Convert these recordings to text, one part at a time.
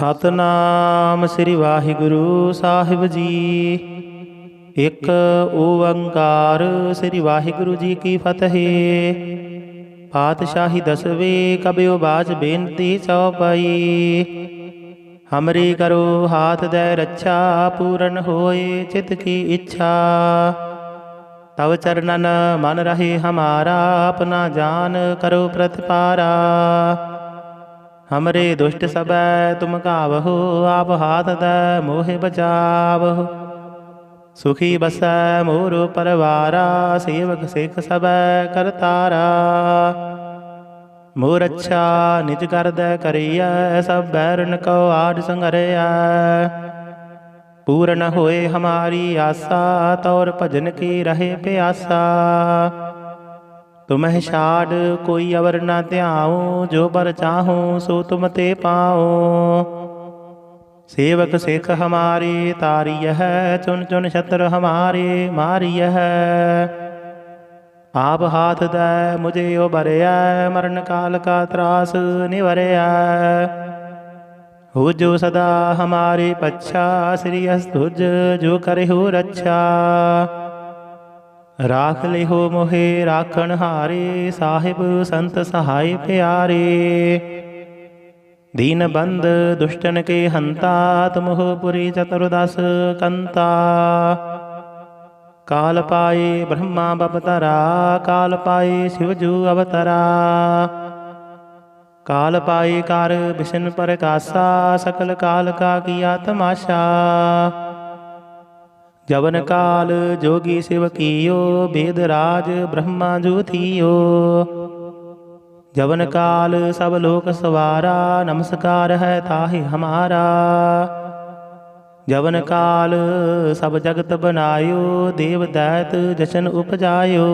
ਸਤਨਾਮ ਸ੍ਰੀ ਵਾਹਿਗੁਰੂ ਸਾਹਿਬ ਜੀ। ਇੱਕ ਓੰਕਾਰ ਸ੍ਰੀ ਵਾਹਿਗੁਰੂ ਜੀ ਕੀ ਫਤਿਹ। ਪਾਤਸ਼ਾਹੀ ਦਸਵੇਂ ਕਬਿਓ ਬਾਜ ਬੇਨਤੀ ਚਉਪਈ। ਹਮਰੀ ਕਰੋ ਹਾਥ ਦੈ ਰੱਛਾ, ਪੂਰਨ ਹੋਏ ਚਿਤ ਕੀ ਇੱਛਾ। ਤਵ ਚਰਨਨ ਮਨ ਰਹੇ ਹਮਾਰਾ, ਆਪਣਾ ਜਾਨ ਕਰੋ ਪ੍ਰਤਪਾਰਾ। हमरे दुष्ट सबै तुम कावहो, आप हाथ दै मोहि बचावहो। सुखी बसै मोर परवारा, सेवक सिख सबै करतारा। मोर अच्छा निज कर दै करियै, सब बैरन को आड संघरियै। पूर्ण होए हमारी आसा, तौर भजन की रहे प्यासा। तुमहि छाड़ कोई अवर न ध्याऊँ, जो बर चाहूँ सो तुम ते पाओ। सेवक सिख हमारे तारिय है, चुन चुन छत्र हमारे मारिय है। आप हाथ दै मुझे उबरिया, मरण काल का त्रास निवरिया। हो जो सदा हमारे पच्छा, श्री अस्तुज जो करे हो रक्षा। राख लिहो मोहे राखण हारे, साहिब संत सहाय प्यारे। दीन बंद दुष्टन के हंता, तुम हो पुरी चतुर्दश कंता। काल पाए ब्रह्मा बपतरा, काल पाए शिवजू अवतरा। काल पाए कार विष्णु प्रकाशा, सकल काल का किया तमाशा। जवन काल जोगी शिव कियो, वेद राज ब्रह्मा जो थियो। जवन काल सब लोक सवारा, नमस्कार है ताहि हमारा। जवन काल सब जगत बनायो, देव दैत जशन उपजायो।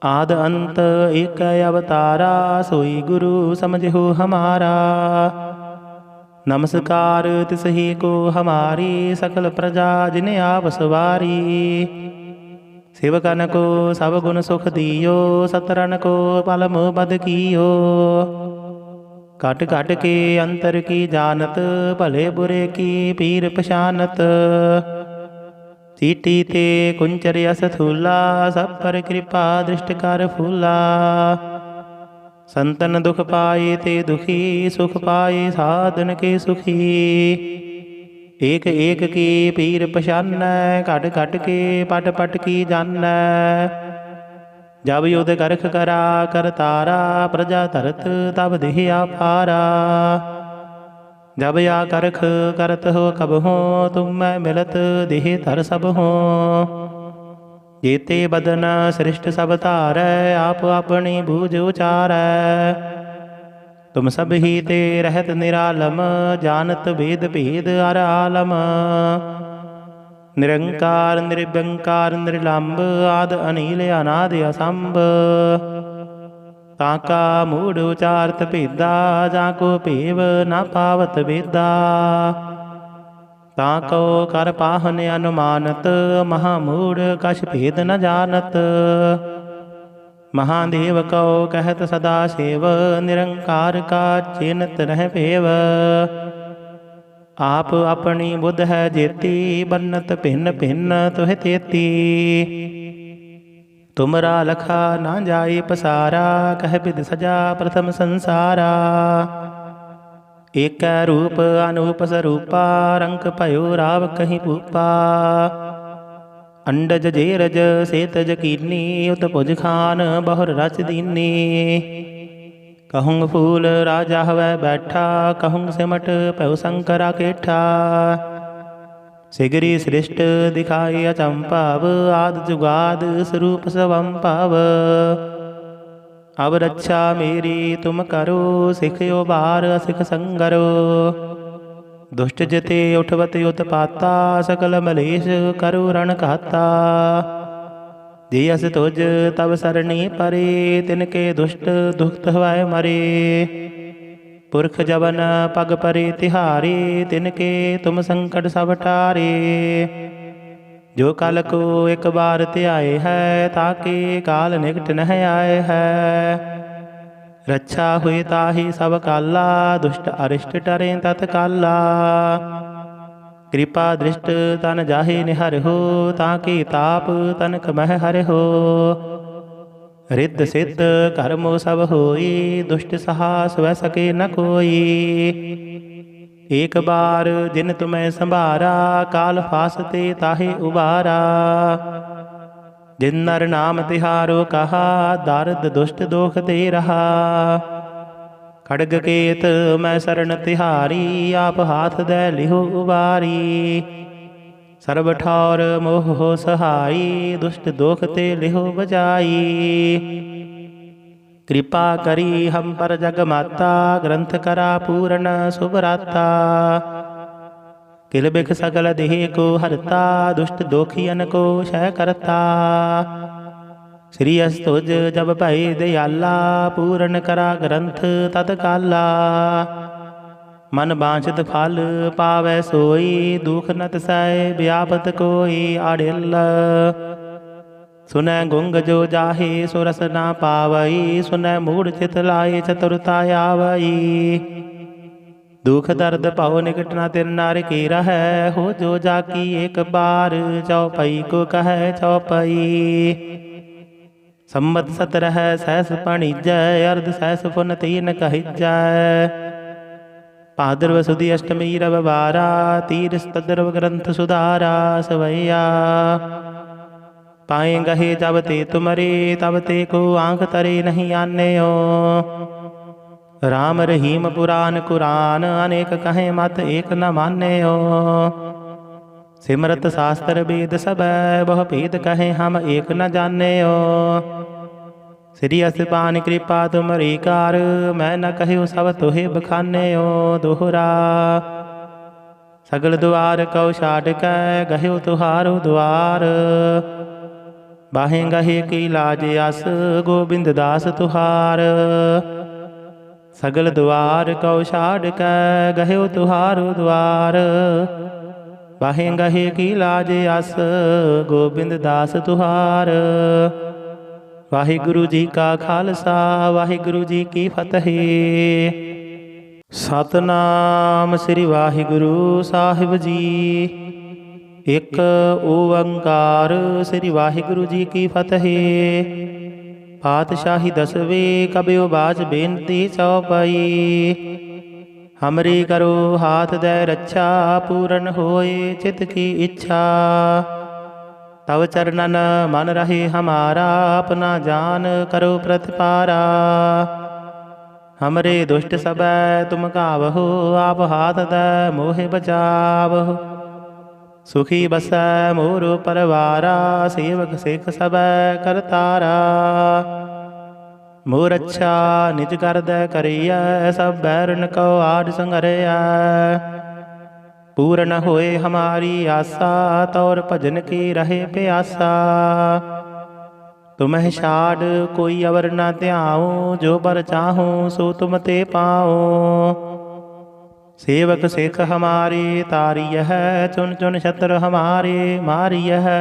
आद अंत एक अवतारा, सोई गुरु समझो हमारा। नमस्कार तिसही को हमारी, सकल प्रजा जिने आप सवारी। सेवकन को सब गुण सुख दियो, सतरन को पलम बद कियो। काट काट के अंतर की जानत, भले बुरे की पीर पशानत। चीटी ते कुंचर यस थूला, सब पर कृपा दृष्ट कर फूला। संतन दुख पाए ते दुखी, सुख पाए साधन के सुखी। एक एक की पीर पशानै, घट घट के पट पट की जानै। जब युद्ध करख करा कर तारा, प्रजा धरत तब देह अपारा। जब या करख करत हो कब हो, तुम मैं मिलत देह धर सब हो। जेते बदन सृष्ट सब धारै, आप अपनी बूझ उचारै। तुम सब ही ते रहत निरालम, जानत भेद भेद अर आलम। निरंकार निर्व्यंकार निर्लंब, आद अनील अनाद असंभ। ताका मूढ़ उचारत भेदा, जाको भेव न पावत वेदा। ताको कर पाहन अनुमानत, महामूढ़ कछ भेद न जानत। महादेव को कहत सदा सेव, निरंकार का चिन्हत रह पेव। आप अपनी बुध है जेती, बन्नत भिन्न भिन्न तुह तेती। तुमरा लखा ना जाए पसारा, कह बिद सजा प्रथम संसारा। एक रूप अनूप स्वरूपा, रंक भयो राव कहीं भूपा। अंडज जेरज सेतज कीनी, उत भुज खान बहुर रच दीनी। कहूँ फूल राजा हवै बैठा, कहूँ सिमट पहु शंकरा केठा। सिगरी सृष्ट दिखाई अचंपाव, आद जुगाद स्वरूप स्वंपाव। अब रक्षा मेरी तुम करो, सिखयो बार सिख संगरो। दुष्ट जते उठवत उत्पाता, सकल मलेश करो रण कहता। जे अस तुझ तब सरणी परे, तिनके दुष्ट दुखत हवै मरे। पुरख जवन पग परे तिहारे, तिनके तुम संकट सब टारे। जो कल को एक बार त्याए है, ताके काल निकट नह आए है। रक्षा हुई ताहि सब काला, दुष्ट अरिष्ट टरें तत्काला। कृपा दृष्ट तन जाहि निहर हो, ताकि ताप तनक मह हर हो। रिद्ध सिद्ध कर्मो सब होई, दुष्ट साहस वह सके न कोई। एक बार जिन तुम्हें संभारा, काल फासते ताहि उबारा। जिन नर नाम तिहारो कहा, दारद दुष्ट दोख दे रहा। खड्ग केत मैं शरण तिहारी, आप हाथ दे लिहो उबारी। सर्ब ठौर मोह हो सहाई, दुष्ट दोख ते लिहो बजाई। कृपा करी हम पर जग माता, ग्रंथ करा पूर्ण सुभराता। किल बिख सकल देह को हरता, दुष्ट दोखियन को क्षय करता। श्री अस्तुज जब भय दयाला, पूर्ण करा ग्रंथ तत्काला। मन बांछित फल पावै सोई, दुख न तिसै व्यापत कोई। आड़िल सुनै गुंग जो जाहे, सुरस ना पावई। सुनै मूढ़ चित लाए, चतुरता आवई। दुख दर्द पाओ निकट ना तिन नार की रहै, हो जो जाकी एक बार। चौपाई को कह चौपाई। संबत 17 सहस पणिजय, अर्ध सहस पुन तीन कहिजय। भाद्रव सुदी अष्टमी रविवारा, तीर तद्रव ग्रंथ सुधारा सवैया। पाए गहे जब ते तुमरे, तब ते को आंख तरे नहीं आन्यो। राम रहीम पुराण कुरान, अनेक कहें मत एक न मान्यो। सिमरत शास्त्र वेद सब, बहु भेद कहें हम एक न जान्यो। श्री असपान कृपा तुमरी कार, मैं न कहूँ सब तुहे बखान्यो। दोहरा सगल द्वार कौ छाड़ कै, गह्यो तुहारो द्वार। बाहें गहे की लाज आस, गोबिंद दास तुहार। सगल द्वार कौ छाड़ कै, गह्यो तुहारो द्वार। बाहें गहे की लाज आस, गोबिंद दास तुहार। वाहिगुरु जी का खालसा, वाहिगुरु जी की फतेह। सतनाम श्री वाहिगुरु साहिब जी। एक ओंकार श्री वाहिगुरु जी की फतेह। पातशाही 10वें कबियो बाज बेनती चौपाई। हमरी करो हाथ दे रक्षा, पूर्ण होए चित की इच्छा। तव चरणन मन रहे हमारा, अपना जान करो प्रतिपारा। हमरे दुष्ट सब तुम गावहो, आप हाथ दे मोहे बचावहो। सुखी बसै मोरो परवारा, सेवक सिख सब करतारा। मोर अच्छा निज कर दे करिया, सब बैरन को आड संगरिया। पूर्ण होए हमारी आशा, तौर भजन की रहे प्यासा। तुम्हें छाड़ कोई अवर न ध्याऊं, जो बर चाहूं सो तुम ते पाओ। सेवक सिख हमारे तारिय है, चुन चुन शत्रु हमारे मारिय है।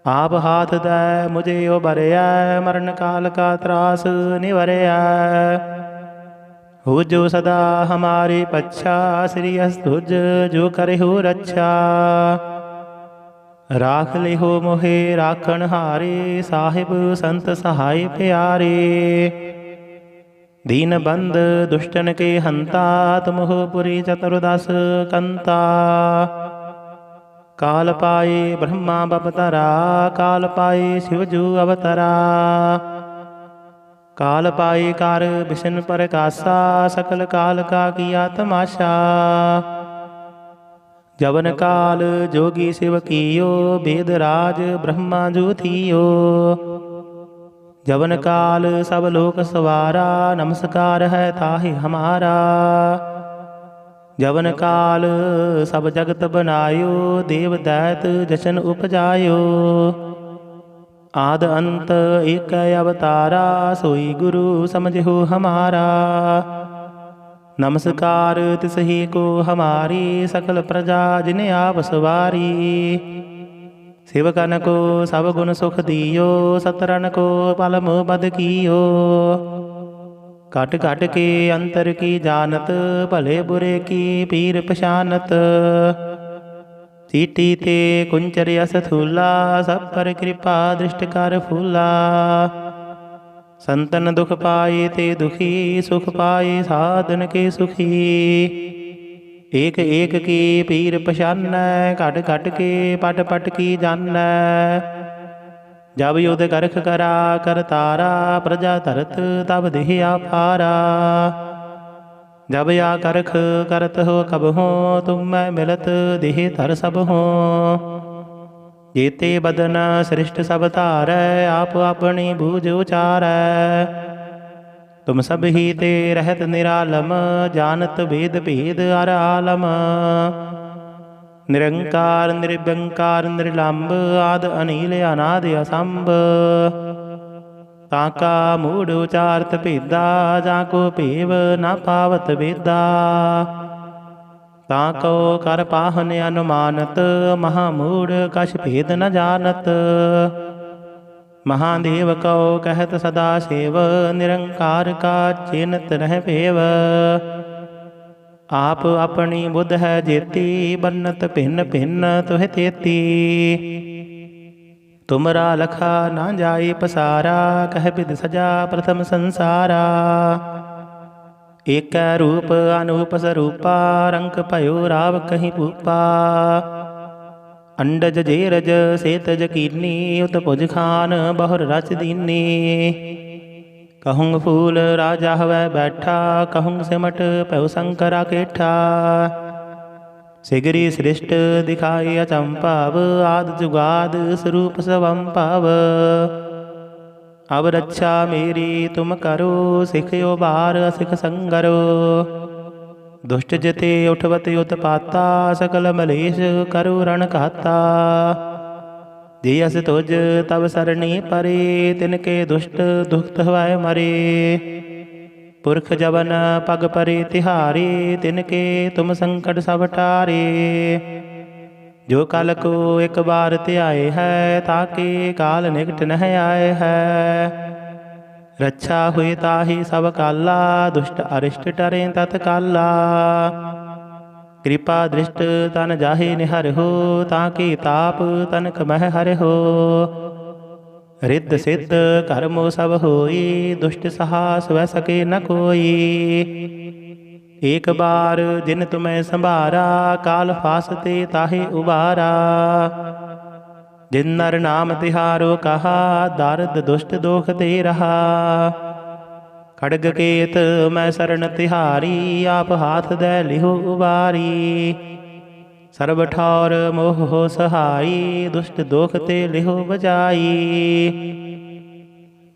आप हाथ दे मुझे उबरया, मरण काल का त्रास निवरया। हो जो सदा हमारे पच्छा, श्री अस्तुज जो करे हो रक्षा। राख ले हो मोहे राखण हारे, साहिब संत सहाय प्यारे। दीन बंद दुष्टन के हंता, तुम हो पुरी चतुर्दश कंता। काल पाए ब्रह्मा बपतरा, काल पाए शिवजू अवतरा। काल पाए कार विष्णु प्रकाशा, सकल काल का किया तमाशा। जवन काल जोगी शिव कियो, वेद राज ब्रह्मा जो थियो। जवन काल सब लोक सवारा, नमस्कार है ताहि हमारा। जवन काल सब जगत बनायो, देव दैत जशन उपजायो। आद अंत एक अवतारा, सोई गुरु समझो हमारा। नमस्कार तिसही को हमारी, सकल प्रजा जिन्हें आप सवारी। शिवकन को सब गुण सुख दियो, सतरन को पलम बद कियो। घट घट के अंतर की जानत, भले बुरे की पीर पछानत। चीटी ते कुंचर यस थूला, सब पर कृपा दृष्ट कर फूला। संतन दुख पाए ते दुखी, सुख पाए साधन के सुखी। एक एक की पीर पछानै, घट घट के पट पट की जानै। जब युद्ध करख करा कर तारा, प्रजा धरत तब देह आपारा। जब या करख करत हो कब हो, तुम मैं मिलत देह धर सब हो। जेते बदन सृष्ट सब धारै, आप अपनी बूझ उचारै। तुम सब ही ते रहत निरालम, जानत भेद भेद अर आलम। निरंकार निर्व्यंकार निर्लंब, आद अनील अनाद असंभ। ताका मूढ़ उचारत भेदा, जाको भेव न पावत वेदा। ताको कर पाहन अनुमानत, महामूढ़ कछ भेद न जानत। महादेव को कहत सदा सेव, निरंकार का चेनत रह पेव। आप अपनी बुध है जेती, बन्नत भिन्न भिन्न तुह तेती। तुमरा लखा ना जाए पसारा, कह बिद सजा प्रथम संसारा। एक रूप अनूप स्वरूपा, रंक भयो राव कहीं भूपा। अंडज जेरज सेतज कीनी, उत भुज खान बहुर रच दीनी। कहूँ फूल राजा हवै बैठा, कहूँ सिमट पहु शंकरा केठा। सिगरी सृष्ट दिखाई अचंपाव, आद जुगाद स्वरूप स्वंपाव। अब रक्षा मेरी तुम करो, सिखयो बार सिख संगरो। दुष्ट जते उठवत उत्पाता, सकल मलेश करु रण कहता। जियस तुझ तब सरणी परे, तिनके दुष्ट दुखत हवै मरे। पुरख जवन पग परे तिहारे, तिनके तुम संकट सब टारे। जो कल को एक बार त्याए है, ताके काल निकट नह आए है। रक्षा हुई ताहि सब काला, दुष्ट अरिष्ट टरे तत्काला। कृपा दृष्ट तन जाहि निहर हो, ताकि ताप तनक मह हर हो। रिद्ध सिद्ध कर्मो सब होई, दुष्ट साहस वह सके न कोई। एक बार जिन तुम्हें संभारा, काल फासते ताहि उबारा। जिन नर नाम तिहारो कहा, दारद दुष्ट दोख दे रहा। खड्ग केत मैं शरण तिहारी, आप हाथ दे लिहो उबारी। सर्व ठौर मोह हो सहाई, दुष्ट दोख ते लिहो बजाई।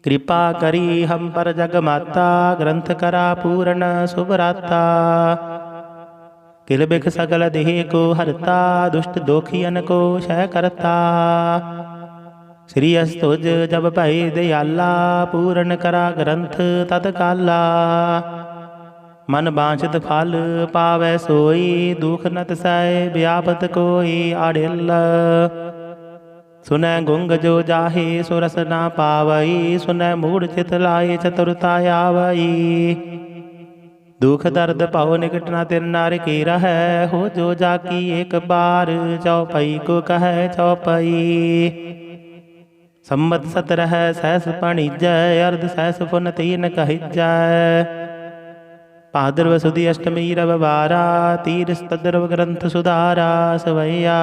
कृपा करी हम पर जग माता, ग्रंथ करा पूर्ण सुभराता। किल बिख सकल देह को हरता, दुष्ट दोखियन को क्षय करता। श्री अस्तुज जब भय दयाला, पूर्ण करा ग्रंथ तत्काला। मन बांछित फल पावै सोई, दुख न तिसै व्यापत कोई आड़िल। सुनै गुंग जो जाहे सो रस ना पावई, सुनै मूढ़ चित लाए चतुरता आवई। दुख दर्द पाओ निकट ना तिन नार की रहै, हो जो जाकी एक बार चौपाई को कहे चौपाई। सम्मत 17 सहस पणिजय, अर्ध सहस पुन तीन कहिजय। भाद्रव सुदी अष्टमी रविवारा, तीर तद्रव ग्रंथ सुधारा सवैया।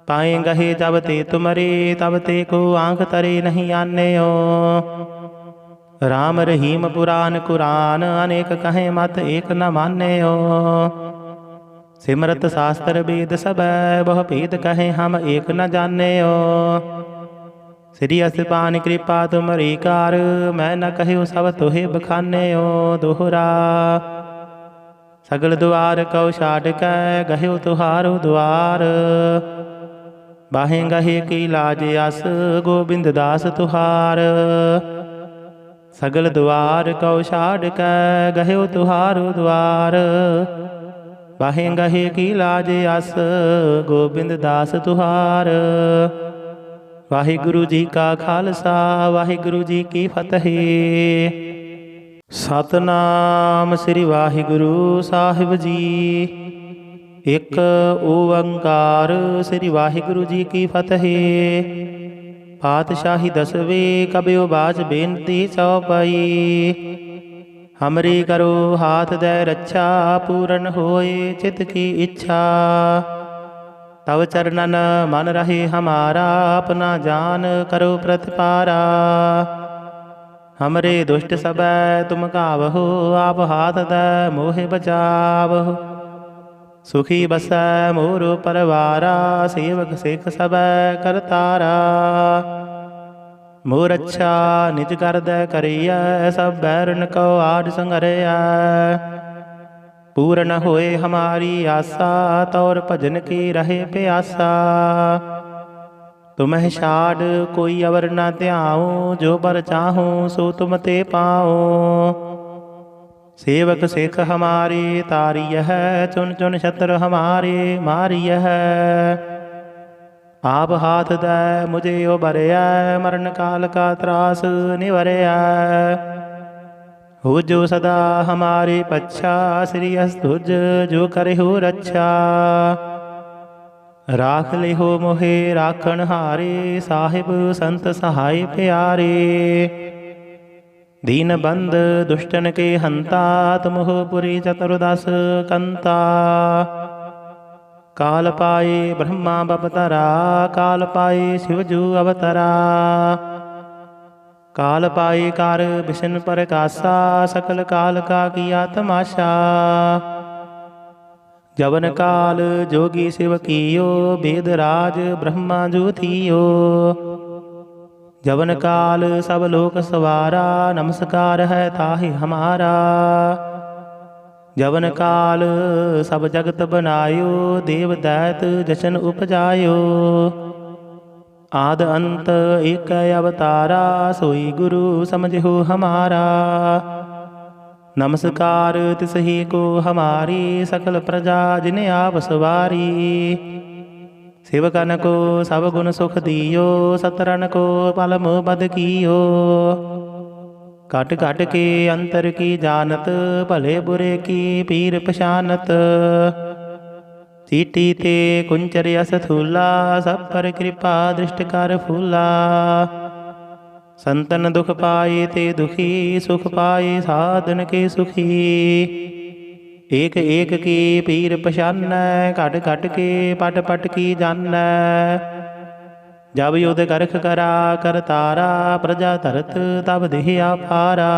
पाए गहे जब ते तुमरे, तब ते को आंख तरे नहीं आने हो। राम रहीम पुराण कुरान, अनेक कहे मत एक न माने हो। सिमरत शास्त्र वेद सब, बहु भेद कहे हम एक न जाने हो। श्री असपान कृपा तुमरी कार, मैं न कहु सब तुहे बखाने हो दोहरा। सगल द्वार कौ छाड़ कै, गह्यो तुहारो द्वार। बाहें गहे की लाज अस, गोबिंद दास तुहार। सगल द्वार कौ छाड़ कै, गह्यो तुहारो द्वार। बाहें गहे की लाज अस, गोबिंद दास तुहार। वाहिगुरु जी का खालसा, वाहिगुरु जी की फतेह। ਸਤਨਾਮ ਸ੍ਰੀ ਵਾਹਿਗੁਰੂ ਸਾਹਿਬ ਜੀ। ਇੱਕ ਓੰਕਾਰ ਸ੍ਰੀ ਵਾਹਿਗੁਰੂ ਜੀ ਕੀ ਫਤਿਹ। ਪਾਤਸ਼ਾਹੀ ਦਸਵੇਂ ਕਬਿਓ ਬਾਚ ਬੇਨਤੀ ਚਉਪਈ। ਹਮਰੀ ਕਰੋ ਹਾਥ ਦੈ ਰੱਛਾ, ਪੂਰਨ ਹੋਏ ਚਿਤ ਕੀ ਇੱਛਾ। ਤਵ ਚਰਨਨ ਮਨ ਰਹੇ ਹਮਾਰਾ, ਆਪਣਾ ਜਾਨ ਕਰੋ ਪ੍ਰਤਿਪਾਰਾ। हमरे दुष्ट सबै तुम कावहो, आप हाथ दै मोहि बचावहो। सुखी बसै मोर परवारा, सेवक सिख सबै करतारा। मोर अच्छा निज कर दै करियै, सब बैरन को आड संगरियै। पूर्ण होए हमारी आसा, तौर भजन की रहे प्यासा। तुमहि छाड़ कोई अवर न ध्याऊँ, जो बर चाहूँ सो तुम ते पाओ। सेवक सिख हमारे तारिय है, चुन चुन छत्र हमारे मारिय है। आप हाथ दै मुझे उबरिया, मरण काल का त्रास निवरिया। हो जो सदा हमारे पच्छा, श्री अस्तुज जो करे हो रक्षा। राख लिहो मोहे राखण हारे, साहिब संत सहाय प्यारे। दीन बंद दुष्टन के हंता, तुम हो पुरी चतुर्दश कंता। काल पाए ब्रह्मा बपतरा, काल पाए शिवजू अवतरा। काल पाए कार विष्णु प्रकाशा, सकल काल का किया तमाशा। जवन काल जोगी शिव कियो, वेद राज ब्रह्मा जो थियो। जवन काल सब लोक सवारा, नमस्कार है ताहि हमारा। जवन काल सब जगत बनायो, देव दैत जशन उपजायो। आद अंत एक अवतारा, सोई गुरु समझो हमारा। नमस्कार तिसही को हमारी, सकल प्रजा जिने आप सवारी। सेवकन को सब गुण सुख दियो, सतरन को पलम बद कियो। काट काट के अंतर की जानत, भले बुरे की पीर पशानत। चीटी ते कुंचर यस थूला, सब पर कृपा दृष्ट कर फूला। संतन दुख पाए ते दुखी, सुख पाए साधन के सुखी। एक एक की पीर पशानै, घट घट के पट पट की जानै। जब युद्ध करख करा कर तारा, प्रजा धरत तब देह आपारा।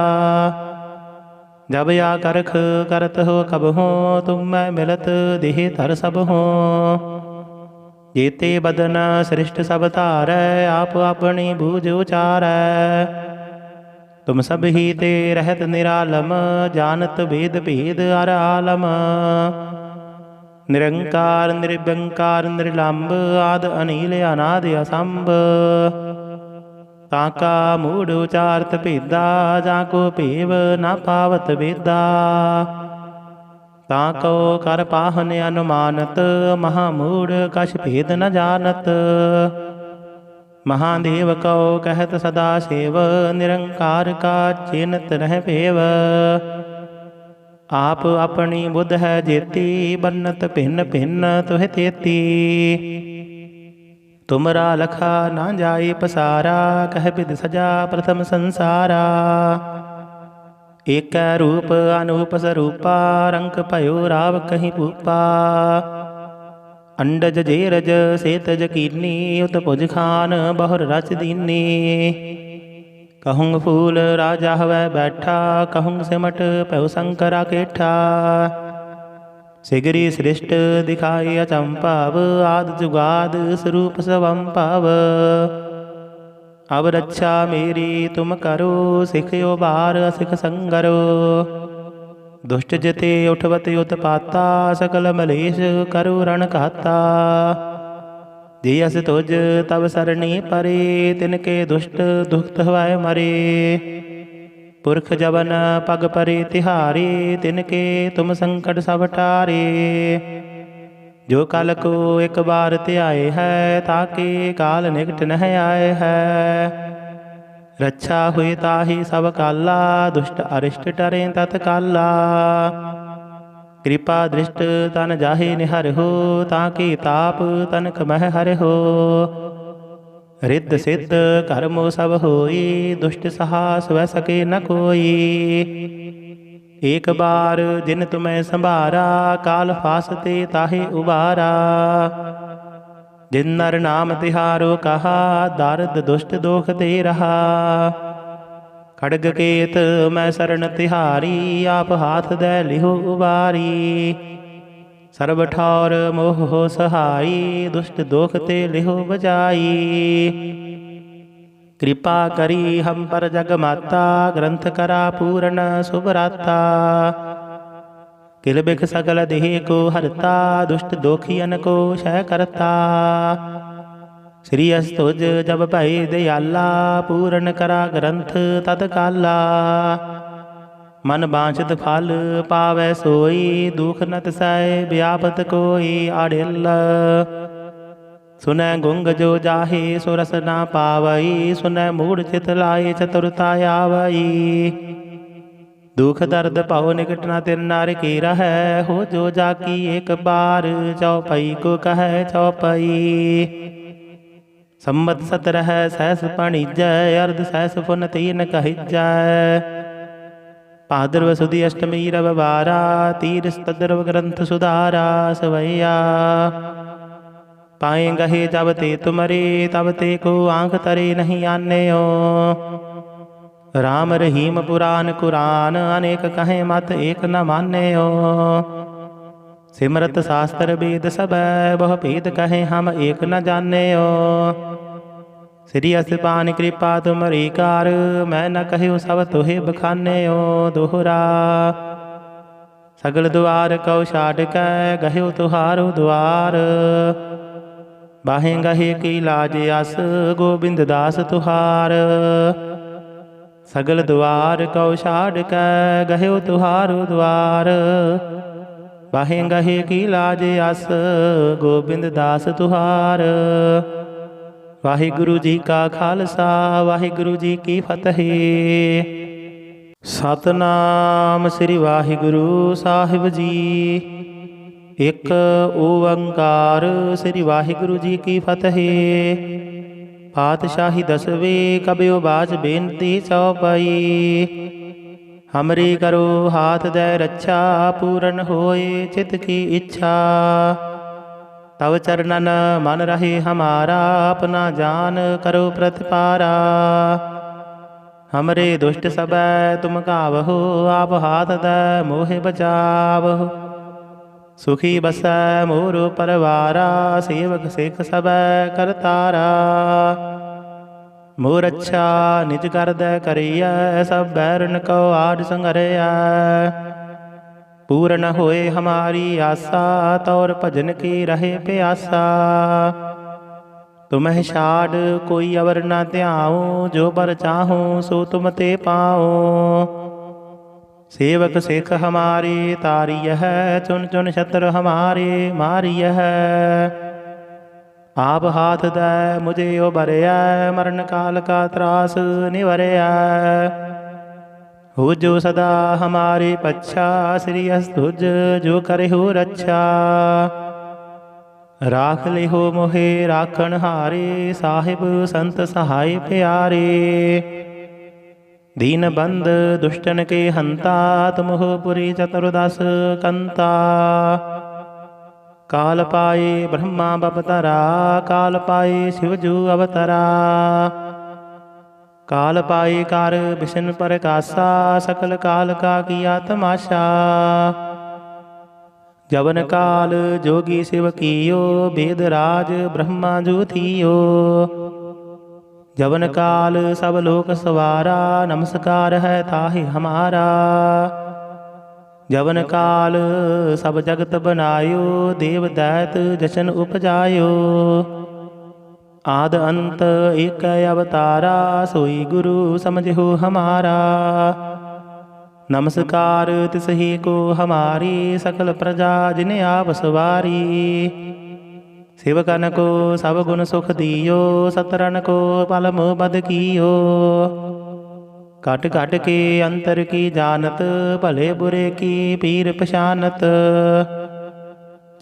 जब या करख करत हो कब हो, तुम मैं मिलत देह धर सब हो। जेते बदन सृष्ट सब धारै, आप अपनी बूझ उचारै। तुम सब ही ते रहत निरालम, जानत भेद भेद अर आलम। निरंकार निर्व्यंकार निर्लंब, आद अनील अनाद असंभ। ताका मूढ़ उचारत भेदा, जाको भेव न पावत वेदा। ताको कर पाहन अनुमानत, महामूढ़ कछ भेद न जानत। महादेव को कहत सदा सेव, निरंकार का चिन्हत रह पेव। आप अपनी बुध है जेती, बन्नत भिन्न भिन्न तुह तेती। तुमरा लखा ना जाए पसारा, कह बिद सजा प्रथम संसारा। एक रूप अनूप स्वरूपा, रंक भयो राव कहीं भूपा। अंडज जेरज सेतज कीनी, उत भुज खान बहुर रच दीनी। कहूँग फूल राजा हवै बैठा, कहूँग सिमट पहु शंकरा केठा। सिगरी सृष्ट दिखाई अचंपाव, आद जुगाद स्वरूप स्वंपाव। अब रक्षा मेरी तुम करो, सिखयो बार सिख संगरो। दुष्ट जते उठवत उत्पाता, सकल मलेश करो रण घाता। जियस तुझ तब सरणी परे, तिनके दुष्ट दुखत हवाय मरे। पुरख जवन पग परे तिहारे, तिनके तुम संकट सब टारे। जो कल को एक बार त्याए है, ताके काल निकट नह आए है। रक्षा हुए ताहि सब काला, दुष्ट अरिष्ट टरें तत्काला। कृपा दृष्ट तन जाहे निहर हो, ताके ताप तनक मह हर हो। रिद्ध सिद्ध कर्मो सब होई, दुष्ट साहस वह सके न कोई। एक बार जिन तुम्हें संभारा, काल फासते ताहे उबारा। जिन नर नाम तिहारो कहा, दारद दुष्ट दोख दे रहा। खड़ग केत मैं शरण तिहारी, आप हाथ दे लिहो उबारी। सर्ब ठौर मोह हो सहाई, दुष्ट दोख ते लिहो बजाई। कृपा करी हम पर जग माता, ग्रंथ करा पूर्ण सुभराता। किल बिख सकल देह को हरता, दुष्ट दोखियन को क्षय करता। श्री अस्तुज जब भय दयाला, पूर्ण करा ग्रंथ तत्काला। मन बांछित फल पावै सोई, दुख न तिसै व्यापत कोई आड़िल। सुनै गुंग जो जाहे सो रस ना पावई, सुनै मूढ़ चित लाए चतुरता आवई। दुख दर्द पाओ निकट ना तिन नार की रहै, हो जो जाकी एक बार, चौपई को कहे चौपई। संमत 17 सहस पणिजय, अर्ध सहस पुन तीन कहिजय। भाद्रव सुदी अष्टमी रविवारा, तीर तद्रव ग्रंथ सुधारा सवैया। पाए गहे जब ते तुमरे, तब ते को आंख तरे नहीं आन्यो। राम रहीम पुराण कुरान, अनेक कहें मत एक न मान्यो। सिमरत शास्त्र वेद सब, बहु भेद कहें हम एक न जान्यो। श्री असपान कृपा तुमरी कार, मैं न कहूँ सब तुहे बखान्यो दोहरा। सगल द्वार कौ छाड़ कै, गह्यो तुहारो द्वार। बाहें गहे की लाज आस, गोबिंद दास तुहार। सगल द्वार कौ छाड़ कै, गह्यो तुहारो द्वार। बाहें गहे की लाज आस, गोबिंद दास तुहार। वाहिगुरु जी का खालसा, वाहिगुरु जी की फतेह। सतनाम श्री वाहिगुरु साहिब जी। एक ओंकार श्री वाहिगुरु जी की फतेह। पातशाही 10वें कबियो बाज बेनती चौपाई। हमरी करो हाथ दे रक्षा, पूरन होए चित की इच्छा। तव चरणन मन रहे हमारा, अपना जान करो प्रतिपारा। हमरे दुष्ट सब तुम कावहो, आप हाथ दे मोहे बचावहो। सुखी बसै मोरो परवारा, सेवक सिख सब करतारा। मोर अच्छा निज कर दे करिया, सब बैरन को आड संगरिया। पूर्ण होए हमारी आशा, तौर भजन की रहे प्यासा। तुम्हें छाड़ कोई अवर न ध्याऊं, जो बर चाहूं सो तुम ते पाओ। सेवक सिख हमारे तारिय है, चुन चुन शत्रु हमारे मारिय है। आप हाथ दे मुझे उबरया, मरण काल का त्रास निवरया। हो जो सदा हमारे पच्छा, श्री अस्तुज जो करे हो रक्षा। राख ले हो मोहे राखण हारे, साहिब संत सहाय प्यारे। दीन बंद दुष्टन के हंता, तुम हो पुरी चतुर्दश कंता। काल पाए ब्रह्मा बपतरा, काल पाए शिवजू अवतरा। काल पाए कार विष्णु प्रकाशा, सकल काल का किया तमाशा। जवन काल जोगी शिव कियो, वेद राज ब्रह्मा जो थियो। जवन काल सब लोक सवारा, नमस्कार है ताहि हमारा। जवन काल सब जगत बनायो, देव दैत जशन उपजायो। आद अंत एक अवतारा, सोई गुरु समझो हमारा। नमस्कार तिसही को हमारी, सकल प्रजा जिन्हें आप सवारी। सेवकन को सब गुण सुख दियो, सतरन को पल मोह बद कियो। घट घट के अंतर की जानत, भले बुरे की पीर पछानत।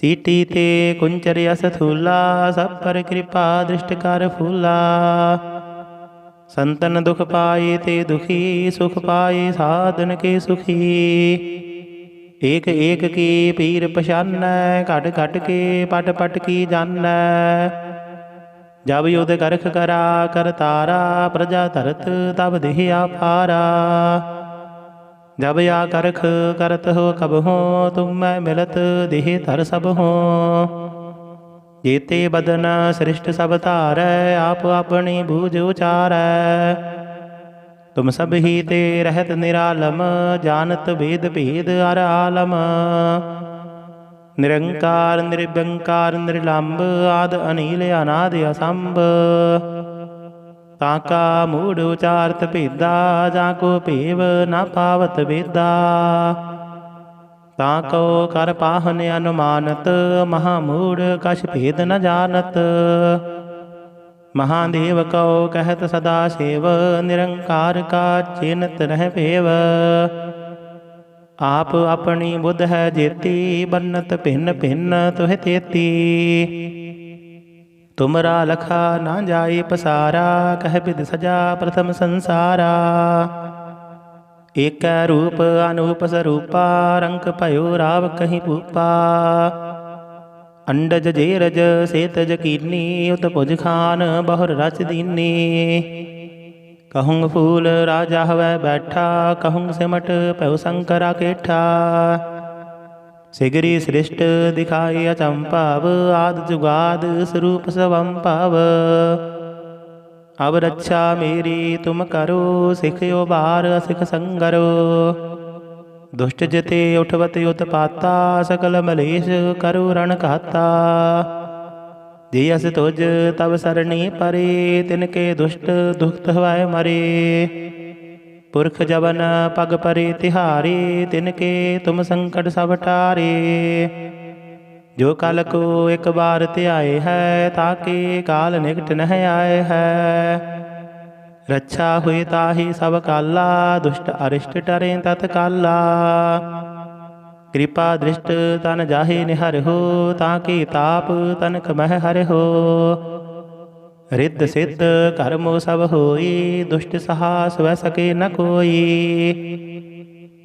चीटी ते कुंचर यस थूला, सब पर कृपा दृष्ट कर फूला। संतन दुख पाए ते दुखी, सुख पाए साधन के सुखी। एक एक की पीर पछानै, घट घट के पट पट की जानै। जब युद्ध करख करा कर तारा, प्रजा धरत तब देह आपारा। जब या करख करत हो कब हो, तुम मैं मिलत देह धर सब हो। जेते बदन सृष्ट सब धारै, आप अपनी बूझ उचारै। तुम सब ही ते रहत निरालम, जानत भेद भेद अर आलम। निरंकार निर्व्यंकार निर्लंब, आद अनील अनाद असंभ। ताका मूढ़ उचारत भेदा, जाको भेव न पावत वेदा। ताको कर पाहन अनुमानत, महामूढ़ कछ भेद न जानत। महादेव को कहत सदा सेव, निरंकार का चिन्हत रह पेव। आप अपनी बुध है जेती, बन्नत भिन्न भिन्न तुह तेती। तुमरा लखा ना जाए पसारा, कह विद सजा प्रथम संसारा। एक रूप अनूप स्वरूपा, रंक भयो राव कहीं भूपा। अंडज जेरज सेतज कीनी, उत भुज खान बहुर रच दीनी। कहूँ फूल राजा हवै बैठा, कहूँ सिमट पहु शंकरा केठा। सिगरी सृष्ट दिखाई अचंपाव, आद जुगाद स्वरूप स्वंपाव। अब रक्षा मेरी तुम करो, सिखयो बार असिख संगरो। दुष्ट जते उठवत उत्पाता, सकल मलेश करो रण घाता। जियस तुझ तब सरणी परे, तिनके दुष्ट दुखत हवै मरे। पुरख जवन पग परे तिहारे, तिनके तुम संकट सब टारे। जो कल को एक बार त्याए है, ताके काल निकट नह आए है। रक्षा हुई ताहि सब काला, दुष्ट अरिष्ट टरे तत्काला। कृपा दृष्ट तन जाहे निहर हो, ताके ताप तनक मह हर हो। रिद्ध सिद्ध कर्मो सब होई, दुष्ट साहस वह सके न कोई।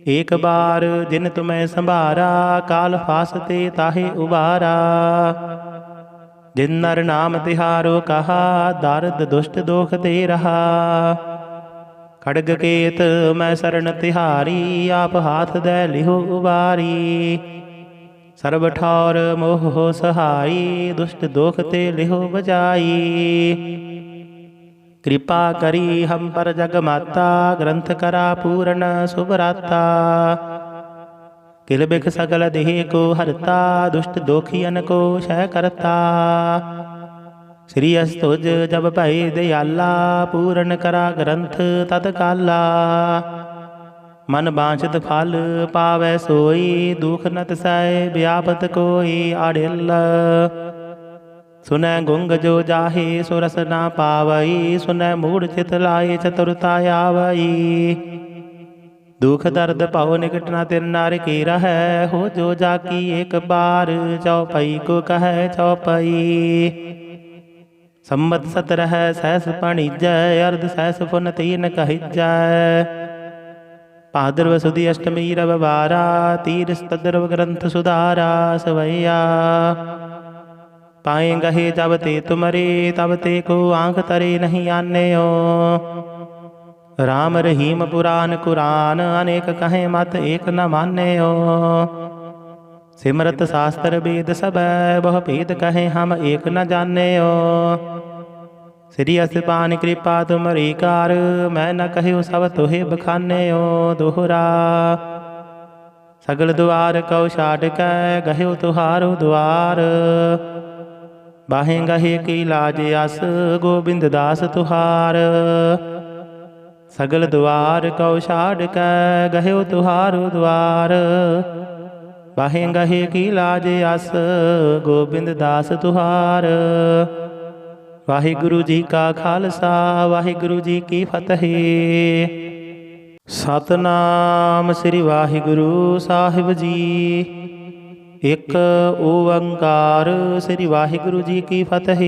एक बार जिन तुम्हें संभारा, काल फासते ताहे उबारा। जिन नर नाम तिहारो कहा, दारद दुष्ट दोख दे रहा। खड़ग केत मैं शरण तिहारी, आप हाथ दे लिहो उबारी। सर्व ठौर मोह हो सहाई, दुष्ट दोख ते लिहो बजाई। कृपा करी हम पर जग माता, ग्रंथ करा पूर्ण सुभराता। किल बिख सकल देह को हरता, दुष्ट दोखियन को क्षय करता। श्री अस्तुज जब भय दयाला, पूर्ण करा ग्रंथ तत्काला। मन बांछित फल पावै सोई, दुख न तिसै व्यापत कोई आड़िल। सुनै गुंग जो जाहे सो रस ना पावई, सुनै मूढ़ चित लाए चतुरता आवई। दुख दर्द पाओ निकट न तिन नार की रहै, हो जो जाकी एक बार चौपई को कहे चौपई। संबत सतरह सहस पणिजय, अर्ध सहस पुन तीन कहिजय। भाद्रव सुदी अष्टमी रविवारा, तीर तद्रव ग्रंथ सुधारा सवैया। पाए गहे जब ते तुमरे, तब ते को आंख तरे नहीं आन्यो। राम रहीम पुराण कुरान, अनेक कहे मत एक न मान्यो। सिमरत शास्त्र वेद सब, बहु भेद कहे हम एक न जान्यो। श्री असपान कृपा तुमरी कार, मैं न कहु सब तुहे बखान्यो दोहरा। सगल द्वार कौ छाड़ कै, गह्यो तुहारो द्वार। बाहें गहे की लाज आस, गोबिंद दास तुहार। सगल द्वार कौ छाड़ कै, गह्यो तुहारो द्वार। बाहे गहे की लाज अस गोबिंद दास तुहार। वाहिगुरु जी का खालसा वाहिगुरु जी की फतेह। सतनाम श्री वाहिगुरु साहिब जी। एक ओंकार श्री वाहिगुरु जी की फतेह।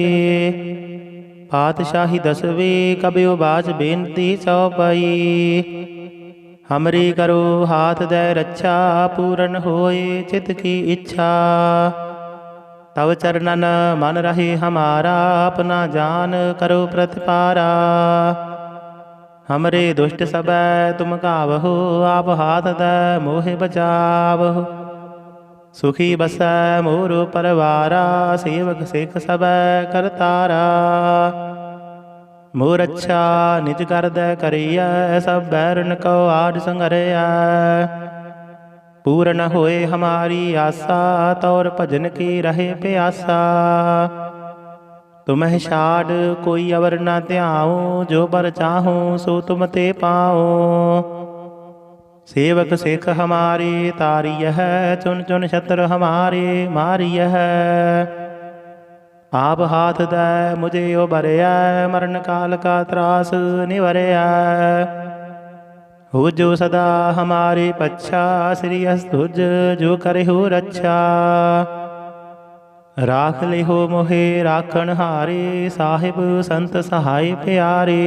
पातशाही दसवें कबियो बाज बेनती चौपाई। हमरी करो हाथ दे रक्षा पूरन होए चित की इच्छा। तव चरणन मन रहे हमारा अपना जान करो प्रतिपारा। हमरे दुष्ट सबै तुम कावहो आप हाथ दे मोहे बचावहो। सुखी बसै मोर परवारा सेवक सिख सबै करतारा। मोर अच्छा निज कर दै करिया सब बैरन को आड संघरिया। पूर्ण होए हमारी आशा तौर भजन की रहे प्यासा। तुम्हें छाड़ कोई अवर न ध्याऊं जो बर चाहूं सो तुम ते पाओ। सेवक सिख हमारे तारिय है चुन चुन छत्र हमारे मारिय है। आप हाथ दे मुझे उबरिया मरण काल का त्रास निवरिया। हो जो सदा हमारे पच्छा श्री अस्तुज जो करे हो रक्षा। राख ले हो मोहे राखण हारे साहिब संत सहाय प्यारे।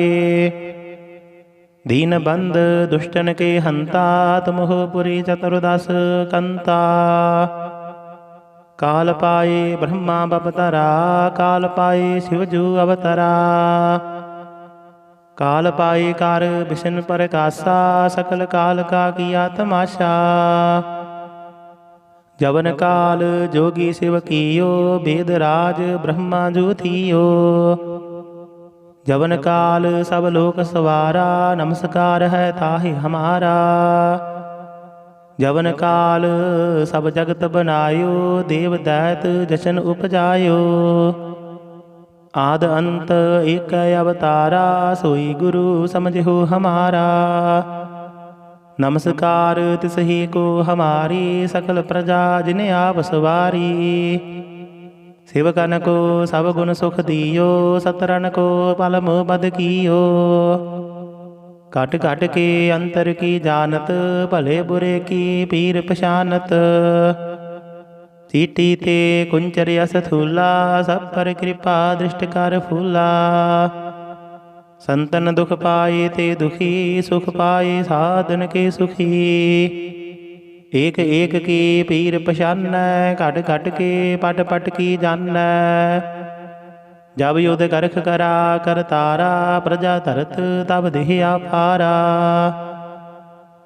दीन बंद दुष्टन के हंता तुम हो पुरी चतुर्दश कंता। काल पाए ब्रह्मा बपतरा काल पाए शिवजू अवतरा। काल पाए कार विष्णु प्रकाशा सकल काल का किया तमाशा। जवन काल जोगी शिव कियो वेद राज ब्रह्मा जो थियो। जवन काल सब लोक सवारा नमस्कार है ताहि हमारा। जवन काल सब जगत बनायो देव दैत जशन उपजायो। आद अंत एक अवतारा सोई गुरु समझो हमारा। नमस्कार तिसही को हमारी सकल प्रजा जिने आप सवारी। शिवकन को सब गुण सुख दियो सतरन को पलम बद कियो। कट कट के अंतर की जानत भले बुरे की पीर पशानत। चीटी ते कुंचर यस थूला सब पर कृपा दृष्ट कर फूला। संतन दुख पाए ते दुखी सुख पाए साधन के सुखी। एक एक की पीर पशान घट घट के पट पट की जान। जब युद्ध करख करा कर तारा प्रजा धरत तब देह आपारा।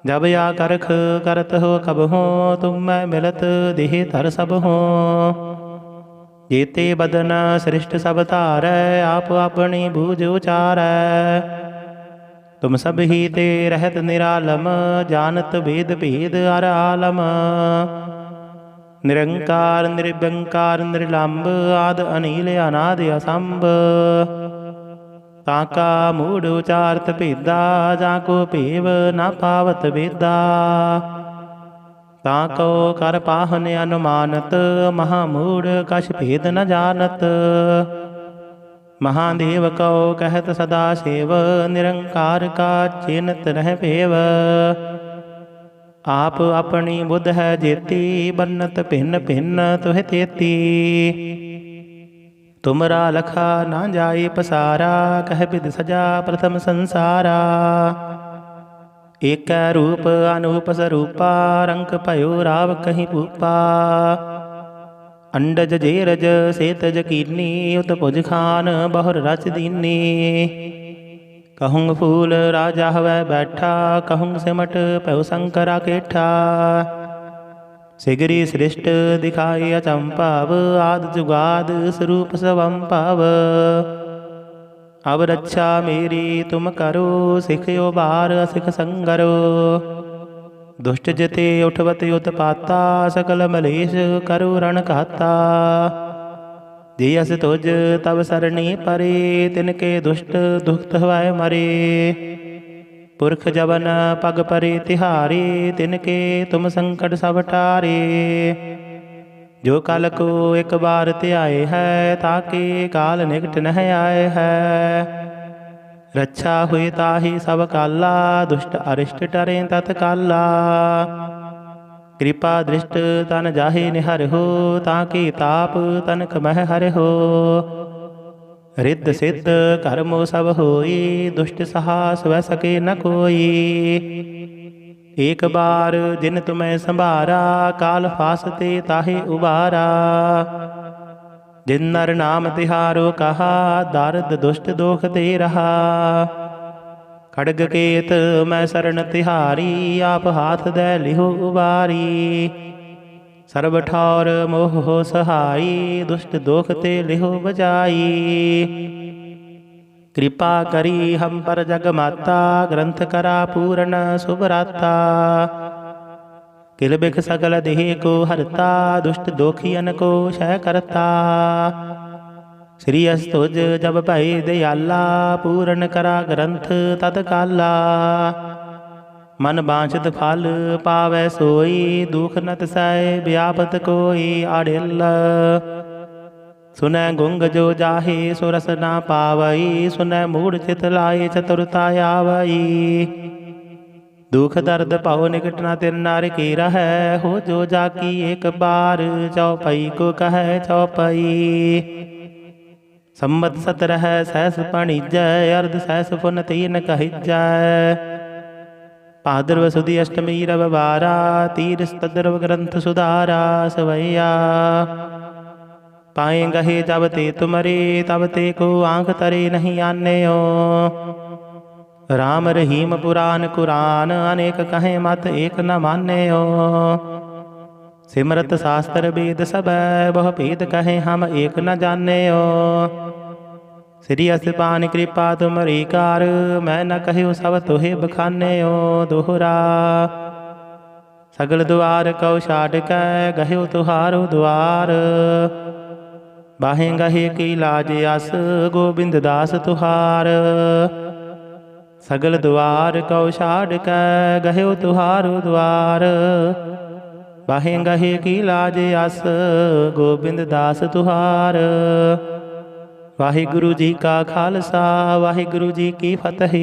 जब या करख करत हो कब हो तुम मैं मिलत देह धर सब हो। जेते बदन सृष्ट सब तारै आप अपनी बूझ उचारै। तुम सब ही ते रहत निरालम जानत भेद भेद अर आलम। निरंकार निर्व्यंकार निर्लंब आद अनील अनाद असंभ। ताका मूढ़ उचारत भेदा जाको भेव न पावत वेदा। ताको कर पाहन अनुमानत महामूढ़ कछ भेद न जानत। महादेव को कहत सदा सेव निरंकार का चिन्हत रह पेव। आप अपनी बुध है जेती बन्नत भिन्न भिन्न तुह तेती। तुमरा लखा ना जाए पसारा कह विद सजा प्रथम संसारा। एक रूप अनूप स्वरूपा रंक भयो राव कहीं भूपा। अंडज जेरज सेतज कीनी उत भुज खान बहुर रच दीनी। कहूँ फूल राजा हवै बैठा कहूँ सिमट पहु शंकरा केठा। सिगरी सृष्ट दिखाई अचंपाव आद जुगाद स्वरूप स्वंपाव। अब रक्षा मेरी तुम करो सिखयो बार सिख संगरो। दुष्ट जते उठवत उत्पाता सकल मलेश करो रण कहता। जियस तुझ तब सरणी परे तिनके दुष्ट दुखत हवै मरे। पुरख जवन पग परे तिहारे, तिनके तुम संकट सब टारे। जो कल को एक बार त्याए है, ताके काल निकट नह आए है। रक्षा हुई ताहि सब काला, दुष्ट अरिष्ट टरें तत्काला। कृपा दृष्ट तन जाहे निहर हो, ताकि ताप तनक मह हर हो। रिद्ध सिद्ध कर्मो सब होई, दुष्ट साहस वह सके न कोई। एक बार जिन तुम्हें संभारा, काल फासते ताहे उबारा। जिन नर नाम तिहारो कहा, दारद दुष्ट दोख ते रहा। खड़ग केत मैं शरण तिहारी, आप हाथ दे लिहो उबारी। सर्ब ठौर मोह हो सहाई, दुष्ट दोख ते लिहो बजाई। कृपा करी हम पर जग माता, ग्रंथ करा पूर्ण सुभराता। किल बिख सकल देह को हरता, दुष्ट दोखियन को क्षय करता। श्री अस्तुज जब भय दयाला, पूर्ण करा ग्रंथ तत्काला। मन बांछित फल पावै सोई, दुख न तिसै व्यापत कोई आड़िल। सुनै गुंग जो जाहे सो रस ना पावई, सुनै मूढ़ चित लाए चतुरता आवई। दुख दर्द पाओ निकट न तिन नार की रहै, हो जो जाकी एक बार चौपई को कहे चौपई। संबत 17 सहस पणिजय, अर्ध सहस पुन तीन कहिजय। भाद्रव सुदी अष्टमी रविवारा, तीर तद्रव ग्रंथ सुधारा सवैया। पाए गहे जब ते तुमरे, तब ते को आंख तरे नहीं आन्यो। राम रहीम पुराण कुरान, अनेक कहें मत एक न मान्यो। सिमरत शास्त्र वेद सब, बहु भेद कहें हम एक न जान्यो। श्री असपान कृपा तुमरी कार, मैं न कहूँ सब तुहे बखान्यो। दोहरा सगल द्वार कौ छाड़ कै, गह्यो तुहारो द्वार। बाहें गहे की लाज आस, गोबिंद दास तुहार। सगल द्वार कौ छाड़ कै, गह्यो तुहारो द्वार। बाहें गहे की लाज आस, गोबिंद दास तुहार। वाहिगुरु जी का खालसा, वाहिगुरु जी की फतेह।